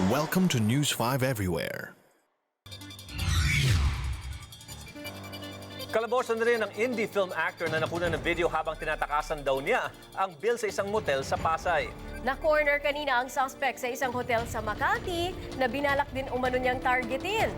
Welcome to News 5 Everywhere. Kalabosan na rin ang indie film actor na nakunan ng video habang tinatakasan daw niya ang bill sa isang motel sa Pasay. Na-corner kanina ang suspect sa isang hotel sa Makati na binalak din umano niyang targetin.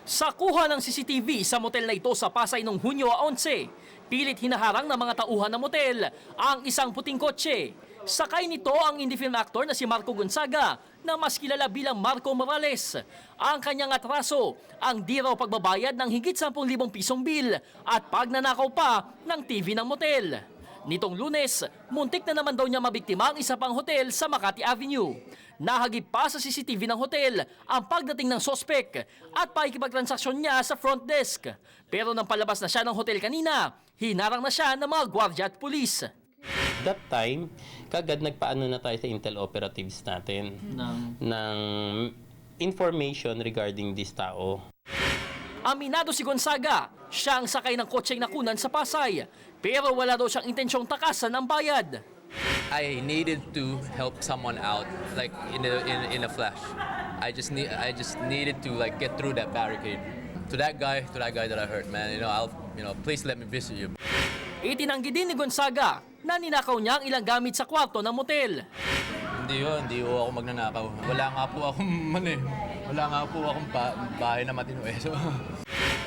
Sa kuha ng CCTV sa motel na ito sa Pasay noong Hunyo 11, pilit hinaharang ng mga tauhan ng motel ang isang puting kotse. Sakay nito ang indie film actor na si Marco Gonzaga na mas kilala bilang Marco Morales. Ang kanyang atraso, ang di raw pagbabayad ng higit 10,000 pisong bill at pagnanakaw pa ng TV ng motel. Nitong Lunes, muntik na naman daw niya mabiktima ang isa pang hotel sa Makati Avenue. Nahagip pa sa CCTV ng hotel ang pagdating ng sospek at pakikipagtransaksyon niya sa front desk. Pero nang palabas na siya ng hotel kanina, hinarang na siya ng mga gwardya at pulis. That time, kagad nagpaano na tayo sa intel operatives natin ng information regarding this tao. Aminado si Gonzaga, siya ang sakay ng kotseng nakunan sa Pasay, pero wala daw siyang intensyong takasan ng bayad. I needed to help someone out, like in a flash. I just needed to like get through that barricade. To that guy that I hurt, man. Please let me visit you. Itinanggi din ni Gonzaga na ninakaw niya ang ilang gamit sa kwarto ng motel. Hindi ako magnanakaw. Wala nga po akong bahay na matino eh. So.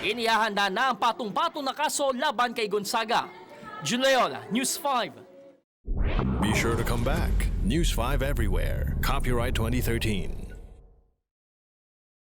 Inihahanda na ang patong-patong na kaso laban kay Gonzaga. Juleola, News 5. Be sure to come back. News 5 Everywhere. Copyright 2013.